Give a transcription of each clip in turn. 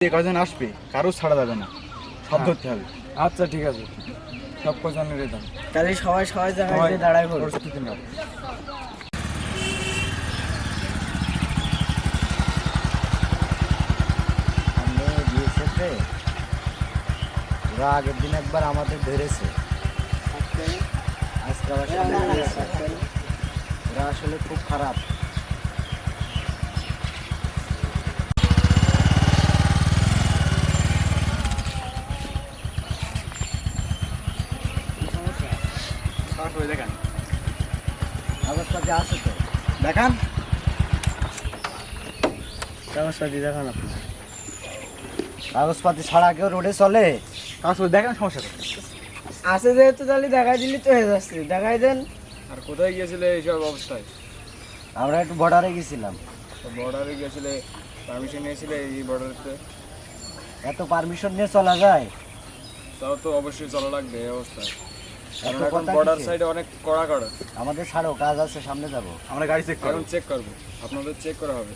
কজন আসবে কারো ছাড়া যাবে না, সব ধরতে হবে। আচ্ছা ঠিক আছে, সব কজনের দাম। তাহলে সবাই সবাই জায়গায় দাঁড়ায় পড়ো। প্রস্তুতি নাও। ওরা আগের দিন একবার আমাদের ধরেছে, আজকে আবার সামনে ধরেছে। ওরা আসলে খুব খারাপ। দেখান কাগজপাতি আছে তো? দেখান কাগজপাতি দেখান আপনি। কাগজপাতি ছাড়া কেউ রোডে চলে? কাগজ দেখান, সমস্যা নেই। আছে যেহেতু তাহলে দেখাই দিলি তো হয়ে যাচ্ছে, দেখাই দেন। আর কোথায় গিয়েছিলে এইসব অবস্থায়? আমরা একটু বর্ডারে গেছিলাম। বর্ডারে গিয়েছিলে, পারমিশন নিয়েছিলে এই বর্ডারেতে? এত পারমিশন নিয়ে চলা যায়? তাও তো অবশ্যই চলা লাগবে এই অবস্থায়, এত কারণ এখন কথা বর্ডার কিসের? সাইডে অনেক কড়া কড়া। আমাদের ছাড়ো, কাজ আছে, সামনে যাব। আমরা গাড়ি চেক করব। এখন চেক করবো, আপনাদের চেক করা হবে।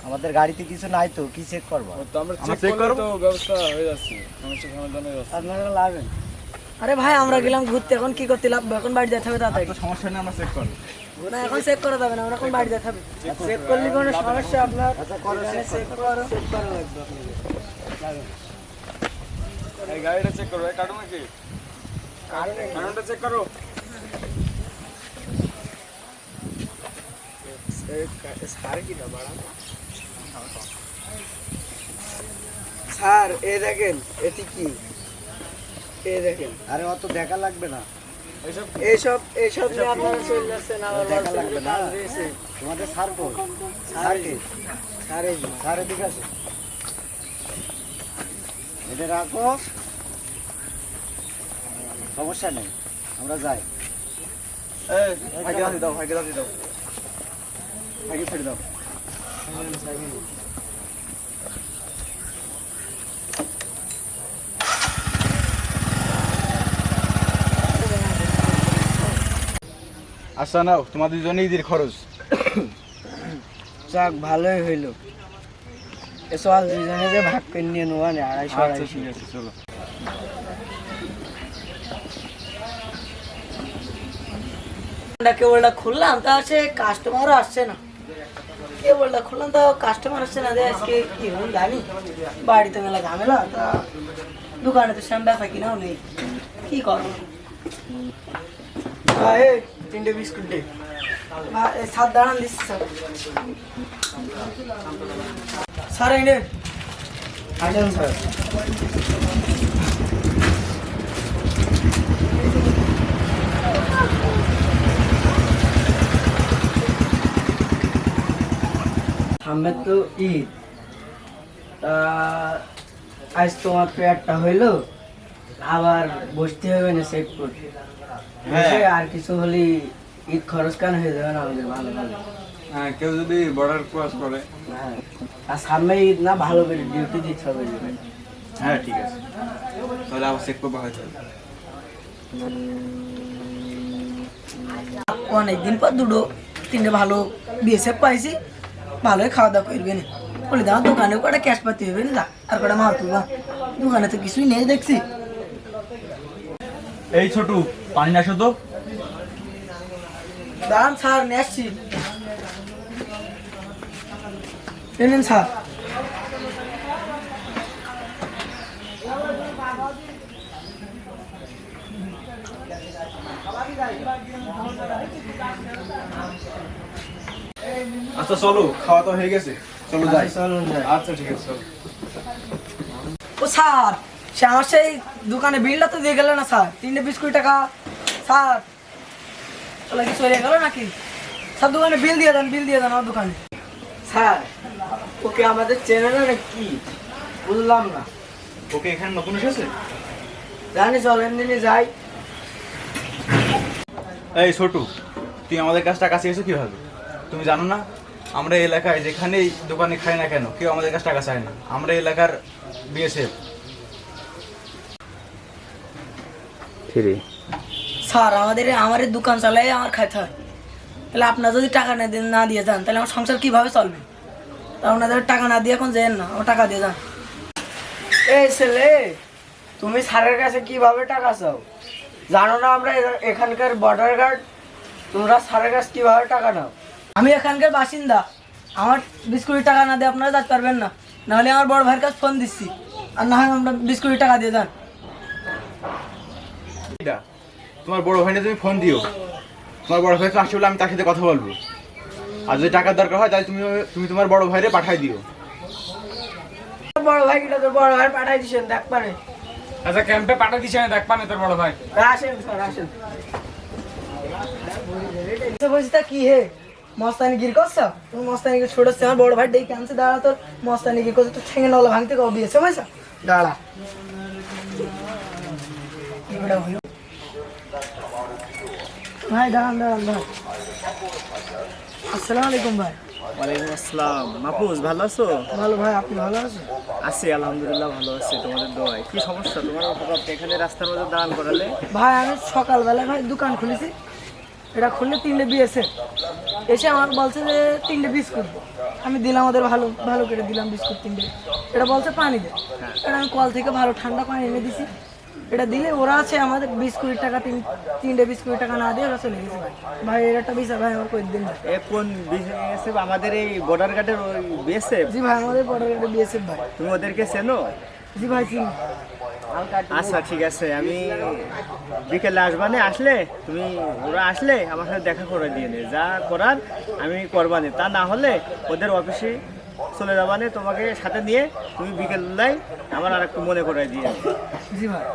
আমাদের গাড়িতে কিছু নাই তো, কি চেক করবো? ও তো আমরা আমরা চেক check করলে করবো? তো ব্যবস্থা হয়ে যাচ্ছে, সমস্যা সমাধান হয়ে যাচ্ছে। আপনারা লাগবেন। আরে ভাই আমরা গেলাম ঘুরতে, এখন কি করতে লাগবে? এখন বাড়ি যেতে হবে তাড়াতাড়ি। তো সমস্যা নেই, আমরা চেক করব। না এখন চেক করা যাবে না, আমরা এখন বাড়ি যেতে হবে। চেক করলে কোনো সমস্যা আপনার? আচ্ছা করো, check চেক করো, চেক করা লাগবে আপনাদের। এই গাড়িটা চেক করো, এই কার্টুন কি কার্টুনটা চেক করো। স্যার এ দেখেন, এটি কি? এ দেখেন, আরে অত দেখা লাগবে না, এইসব এইসব এইসব নিয়ে আপনারা চলে যাচ্ছেন, আমার দেখা লাগবে না। কাজ রয়েছে। তোমাদের স্যার কই? স্যার কি? স্যার এই যে। স্যার এদিকে আছে, এটা রাখো, সমস্যা নেই, আমরা যাই। এই ভাইকে দাও, দাও ভাইকে দাও, দাও ভাইকে ছেড়ে দাও। আচ্ছা নাও, তোমাদের জন্য ঈদের খরচ। যাক ভালোই হইলো। এসব দুজনে যে ভাগ করে নিয়ে নেওয়া নেই, 250 আচ্ছা 250। ঠিক আছে, চলো। কেবলটা খুললাম তা সে কাস্টমারও আসছে না। কেবলটা খুললাম তো কাস্টমার আসছে না, আজকে কি হল জানি। বাড়িতে মেলা ঝামেলা, তা দোকানে তো শ্যাম ব্যথা কিনাও নেই, কি করবো। এই 3টে বিস্কুট দে। সাত দাঁড়ান দিচ্ছি স্যার। স্যার এই নেন। আসেন স্যার। সামনে তো ঈদ, তা আজ তোমার পেয়ারটা হইলো, আবার বসতে হবে না চেক করতে। বসে আর কিছু হলে ঈদ খরচ কান হয়ে যাবে না আমাদের, ভালো ভালো। হ্যাঁ, কেউ যদি বর্ডার ক্রস করে। হ্যাঁ, আর সামনে ঈদ না, ভালো করে ডিউটি দিতে হবে। হ্যাঁ ঠিক আছে, তাহলে আবার চেক করবো হয়তো। অনেকদিন পর 2-3টে ভালো বিএসএফ পাইছি, ভালোই খাওয়া দাওয়া করবে না। বলে দাও দোকানেও কটা ক্যাশ পাতি হবে না, আর কটা মাল তুলবা। দোকানে তো কিছুই নেই দেখছি। এই ছোটু, পানি না তো। দাঁড়ান স্যার, নিয়ে আসছি। এই নিন স্যার। আচ্ছা চলো, খাওয়া তো হয়ে গেছে, চলো যাই। চলুন যাই। আচ্ছা ঠিক আছে, চলো। ও স্যার, সে আমার সেই দোকানে বিলটা তো দিয়ে গেল না স্যার, 3টে বিস্কুট টাকা। স্যার চলে কি চলে গেল নাকি? সব দোকানে বিল দিয়ে দেন, বিল দিয়ে দেন আমার দোকানে। স্যার ওকে আমাদের চেনে না নাকি? বুঝলাম না। ওকে এখানে নতুন এসেছে? জানি, চলেন দিনে যাই। এই ছোটু, তুই আমাদের কাছটা কাছে এসে কিভাবে? তুমি জানো না আমরা এই এলাকায় যেখানেই দোকানে খাই না কেন, কেউ আমাদের কাছে টাকা চায় না। আমরা এই এলাকার বিএসএফ। স্যার আমার এই দোকান চালাই আমার খাইতে হয়, তাহলে আপনার যদি টাকা না দিয়ে যান তাহলে আমার সংসার কিভাবে চলবে? তা ওনাদের টাকা না দিয়ে এখন যেন না, ও টাকা দিয়ে যান। এই ছেলে, তুমি স্যারের কাছে কিভাবে টাকা চাও? জানো না আমরা এখানকার বর্ডার গার্ড, তোমরা স্যারের কাছে কিভাবে টাকা নাও? আমি এখানকার বাসিন্দা, আমার 20 কোটি টাকা না দিয়ে আপনারা যেতে পারবেন না, নাহলে আমার বড় ভাইয়ের কাছে ফোন দিচ্ছি, আর না হয় আমরা 20 কোটি টাকা দিয়ে যান। তোমার বড় ভাইনে তুমি ফোন দিও, তোমার বড় ভাই তো আসছে বলে আমি তার সাথে কথা বলবো। আর যদি টাকার দরকার হয় তাহলে তুমি তোমার বড় ভাইরে পাঠাই দিও। বড় ভাই কিটা তোর বড় ভাই পাঠাই দিছেন দেখ পারে। আচ্ছা ক্যাম্পে পাঠা দিছে না, দেখ পানে তোর বড় ভাই। আসেন স্যার আসেন। বলছি তা কি হে মস্তানি গির করছ? তুমি মস্তানি গির ছোড়ছে, আমার বড় ভাই ডেকে আনছে, দাঁড়া তোর মস্তানি গির করছে, তোর ঠেঙে নলা ভাঙতে কবে দিয়েছে বুঝছ? দাঁড়া ভাই, দাঁড়ান দাঁড়ান ভাই। আসসালামু আলাইকুম ভাই। ওয়ালাইকুম আসসালাম। মাহফুজ ভালো আছো? ভালো ভাই, আপনি ভালো আছেন? আছি আলহামদুলিল্লাহ, ভালো আছি তোমাদের দোয়ায়। কি সমস্যা তোমার হঠাৎ এখানে রাস্তার মধ্যে দাঁড়ান করালে? ভাই আমি সকালবেলায় ভাই দোকান খুলেছি, এটা খুললে 3টে বিয়েছে, এসে আমাকে বলছে যে 3টে বিস্কুট, আমি দিলাম ওদের, ভালো ভালো করে দিলাম বিস্কুট 3টে, এটা বলছে পানি দে, এটা আমি কল থেকে ভালো ঠান্ডা পানি এনে দিছি, এটা দিলে ওরা আছে আমাদের 20 কোটি টাকা, 3টে 20 কোটি টাকা না দিয়ে ওরা চলে গেছে ভাই। ভাই এর একটা বিচার ভাই আমার করে দিন ভাই। এ কোন বিএসএফ? আমাদের এই বর্ডার গার্ডের ওই বিএসএফ? জি ভাই, আমাদের বর্ডার গার্ডে বিএসএফ ভাই। তুমি ওদেরকে চেনো? জি ভাই চিনি। আচ্ছা ঠিক আছে, আমি বিকেলে আসবানে, আসলে তুমি ওরা আসলে আমার সাথে দেখা করে দিয়ে নে, যা করার আমি করবানে, তা না হলে ওদের অফিসে চলে যাবানে, তোমাকে সাথে নিয়ে তুমি বিকেলবেলায় আমার আর একটু মনে করাই দিয়ে নেবে। জি ভাই।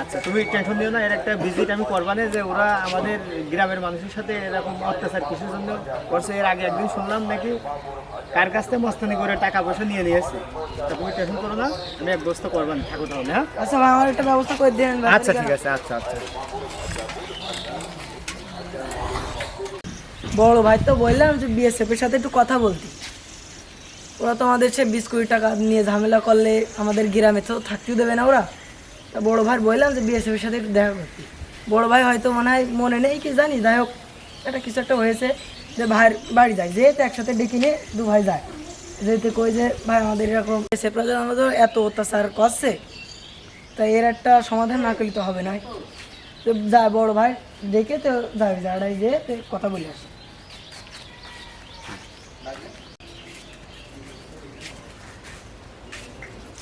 আচ্ছা তুমি টেনশন নিও না, এর একটা ভিজিট আমি করবানে, যে ওরা আমাদের গ্রামের মানুষের সাথে এরকম অত্যাচার কিসের জন্য করছে। এর আগে একদিন শুনলাম নাকি কার কাছ থেকে মস্তানি করে টাকা পয়সা নিয়ে নিয়েছে। তা তুমি টেনশন করো না, আমি এক ব্যবস্থা করবান, থাকো তাহলে। হ্যাঁ আচ্ছা ভাই, আমার একটা ব্যবস্থা করে দিন ভাই। আচ্ছা ঠিক আছে, আচ্ছা আচ্ছা। বড় ভাই তো বললাম যে বিএসএফ এর সাথে একটু কথা বলতি, ওরা তো আমাদের সে 20 কোটি টাকা নিয়ে ঝামেলা করলে আমাদের গ্রামে তো থাকতেও দেবে না ওরা। তা বড় ভাই বললাম যে বিএসএফ এর সাথে একটু দেখা করতি, বড় ভাই হয়তো মনে হয় মনে নেই কি জানি, যাই হোক এটা কিছু একটা হয়েছে যে ভাইয়ের বাড়ি যায়, যেহেতু একসাথে ডেকে নিয়ে দু ভাই যায়, যেহেতু কই যে ভাই আমাদের এরকম বিএসএফরা যেন আমাদের এত অত্যাচার করছে, তাই এর একটা সমাধান না করলে তো হবে না। তো যায় বড় ভাই ডেকে তো যাবে, যাড়াই যেয়ে তো কথা বলে আসে।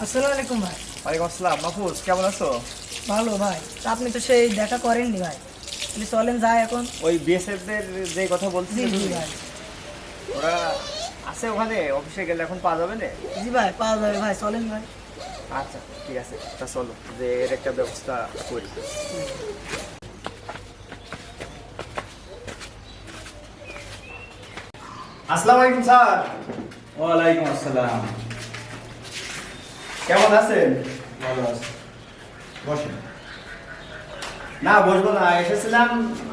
আসসালামু আলাইকুম ভাই। ওয়ালাইকুম আসসালাম। মাহফুজ কেমন আছো? ভালো ভাই, তা আপনি তো সেই দেখা করেননি ভাই, আপনি চলেন যাই এখন। ওই বিএসএফদের যে কথা বলছি জি জি ভাই। ওরা আছে ওখানে, অফিসে গেলে এখন পাওয়া যাবে না? জি ভাই, পাওয়া যাবে ভাই, চলেন ভাই। আচ্ছা ঠিক আছে, তা চলো যে এর একটা ব্যবস্থা করি। আসসালামু আলাইকুম স্যার। ওয়ালাইকুম আসসালাম। কেমন আছেন? ভালো আছি, বসেন। না বসবো না, এসেছিলাম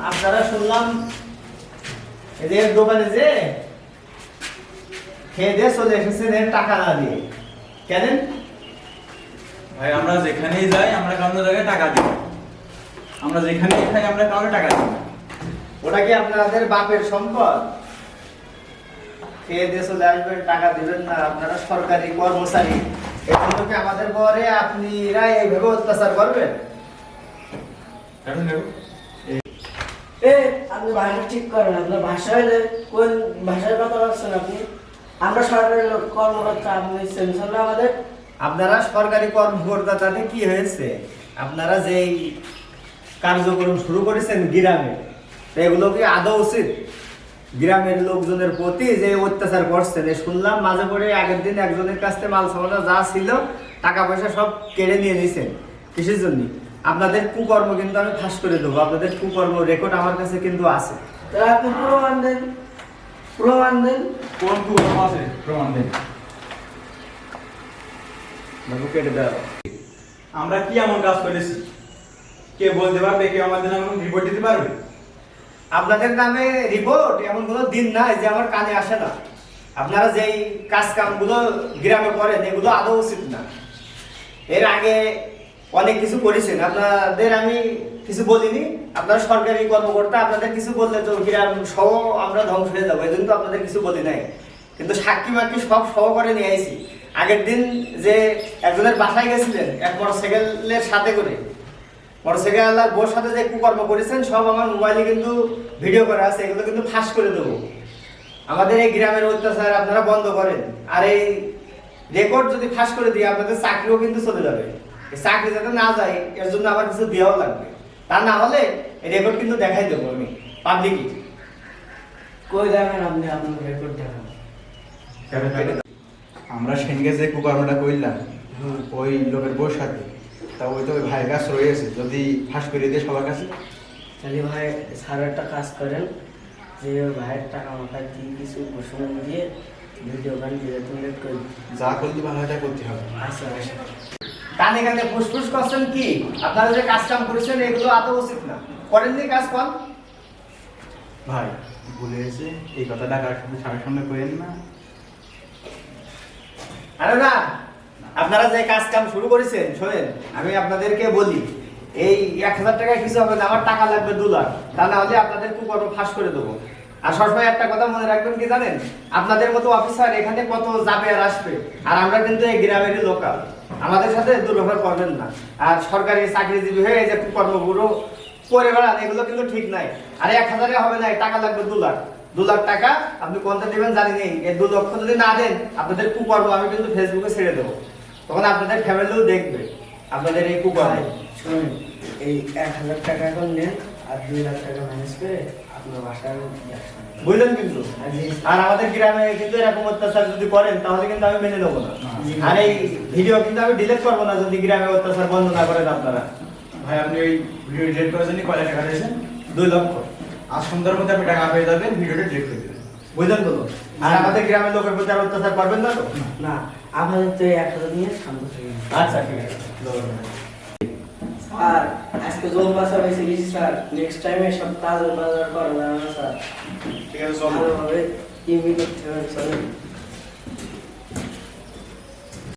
আপনারা শুনলাম এদের দোকানে যে খেয়ে দিয়ে চলে এসেছেন এর টাকা না দিয়ে, কেন? ভাই আমরা যেখানেই যাই আমরা কারোর জায়গায় টাকা দিই, আমরা যেখানেই খাই আমরা কারোর টাকা দিই। ওটা কি আপনাদের বাপের সম্পদ? খেয়ে দিয়ে চলে আসবেন, টাকা দিবেন না? আপনারা সরকারি কর্মচারী, এজন্য কি আমাদের পরে আপনিরা এইভাবে অত্যাচার করবেন? এখন দেখো এ আপনি ভাষা ঠিক করেন, আপনার ভাষা হলে কোন ভাষার কথা বলছেন আপনি? আমরা সরকারি কর্মকর্তা, আপনি সেন্সর না আমাদের। আপনারা সরকারি কর্মকর্তা, তাতে কি হয়েছে? আপনারা যেই কার্যক্রম শুরু করেছেন গ্রামে, এগুলো কি আদৌ উচিত? গ্রামের লোকজনের প্রতি যে অত্যাচার করছেন, শুনলাম মাঝে পড়ে আগের দিন একজনের কাছ থেকে মাল সামানা যা ছিল টাকা পয়সা সব কেড়ে নিয়ে নিয়েছেন। কিসের জন্য? আপনাদের কুকর্ম কিন্তু আমি ফাঁস করে দেবো, আপনাদের কুকর্ম রেকর্ড আমার কাছে কিন্তু আছে। তাহলে আপনি প্রমাণ দেন, প্রমাণ দেন। কোন প্রমাণ আছে? প্রমাণ দেন। বাবু কেটে দাও। আমরা কি এমন কাজ করেছি কে বলতে পারবে? কেউ আমাদের নামে রিপোর্ট দিতে পারবে? আপনাদের নামে রিপোর্ট এমন কোনো দিন নাই যে আমার কানে আসে না। আপনারা যেই কাজ কামগুলো গ্রামে করেন এগুলো আদৌ উচিত না। এর আগে অনেক কিছু করেছেন, আপনাদের আমি কিছু বলিনি। আপনারা সরকারি কর্মকর্তা, আপনাদের কিছু বললে তো গ্রাম সহ আমরা ধ্বংস হয়ে যাবো, এই জন্য তো আপনাদের কিছু বলি নাই। কিন্তু সাক্ষী মাক্ষী সব সহকারে নিয়ে আইছি। আগের দিন যে একজনের বাসায় গেছিলেন এক মোটরসাইকেলের সাথে করে, মোটরসাইকেলের বোর সাথে যে কুকর্ম করেছেন সব আমার মোবাইলে কিন্তু ভিডিও করা আছে, এগুলো কিন্তু ফাঁস করে দেবো। আমাদের এই গ্রামের অত্যাচার আপনারা বন্ধ করেন, আর এই রেকর্ড যদি ফাঁস করে দিই আপনাদের চাকরিও কিন্তু চলে যাবে। এই চাকরি যাতে না যায় এর জন্য আমার কিছু দেওয়াও লাগবে, তা না হলে এই রেকর্ড কিন্তু দেখাই দেবো আমি পাবলিকই। কই দেখেন আপনি আপনার রেকর্ড দেখান। আমরা সেনকে যে কুকর্মটা করলাম ওই লোকের বউর সাথে, তা ওই তো ওই ভাইয়ের কাছে রয়েছে, যদি ফাঁস করে দিয়ে সবার কাছে। তাহলে ভাই স্যার একটা কাজ করেন, যে ভাইয়ের টাকা মাথা দিয়ে কিছু ঘোষণা দিয়ে ভিডিও গান ডিলেট করে যা করলে ভালো হয় তা করতে হবে। আচ্ছা আচ্ছা। কানে কানে ফুসফুস করছেন কি? আপনারা যে কাজ কাম করেছেন এগুলো আদৌ উচিত না, করেননি কাজ কম। ভাই ভুলে গেছে, এই কথাটা কার সামনে সামনে করেন না। আরে না, আপনারা যে কাজ কাম শুরু করেছেন শোনেন, আমি আপনাদেরকে বলি এই 1000 টাকায় কিছু হবে না, আমার টাকা লাগবে 2 লাখ, তা না হলে আপনাদের কুকর্ম ফাঁস করে দেবো। আর সবসময় একটা কথা মনে রাখবেন কি জানেন, আপনাদের মতো অফিসার এখানে কত যাবে আর আসবে, আর আমরা কিন্তু এই গ্রামেরই লোকাল, আমাদের সাথে দুর্ব্যবহার করবেন না। আর সরকারি চাকরিজীবী হয়ে এই যে কুকর্মগুলো করে বেড়ান এগুলো কিন্তু ঠিক নাই। আর 1000-এ হবে না, টাকা লাগবে 2 লাখ। 2 লাখ টাকা আপনি কোনটা দিবেন জানি নেই, এই 2 লক্ষ যদি না দেন আপনাদের কুকর্ম আমি কিন্তু ফেসবুকে ছেড়ে দেবো, তখন আপনাদের ফ্যামিলিও দেখবে আপনাদের এই কুকর্ম। শুনুন, এই 1000 টাকা এখন নেন আর 2 লাখ টাকা ম্যানেজ করে আপনার বাসায় বুঝলেন কিন্তু। আর আমাদের গ্রামে কিন্তু এরকম অত্যাচার যদি করেন তাহলে কিন্তু আমি মেনে নেবো না, আর এই ভিডিও কিন্তু আমি ডিলিট করবো না যদি গ্রামে অত্যাচার বন্ধ না করেন আপনারা। ভাই আপনি ওই ভিডিও ডিলিট করার জন্য কয় টাকা দিয়েছেন? 2 লক্ষ। আজ সন্ধ্যার মধ্যে আপনি টাকা পেয়ে যাবেন, ভিডিওটা ডিলিট করে দেবেন। বুঝলেন তো? আর আমাদের গ্রামের লোকের প্রতি আর অত্যাচার করবেন না তো? না, আমাদের তো এই 1000 নিয়ে শান্ত থাকি। আচ্ছা ঠিক আছে। আর আজকে জল বাসা বেশি গেছি স্যার, নেক্সট টাইমে সব তাজা বাজার করা যাবে না স্যার। ঠিক আছে চলো। ভালোভাবে টিভি করতে হবে চলেন।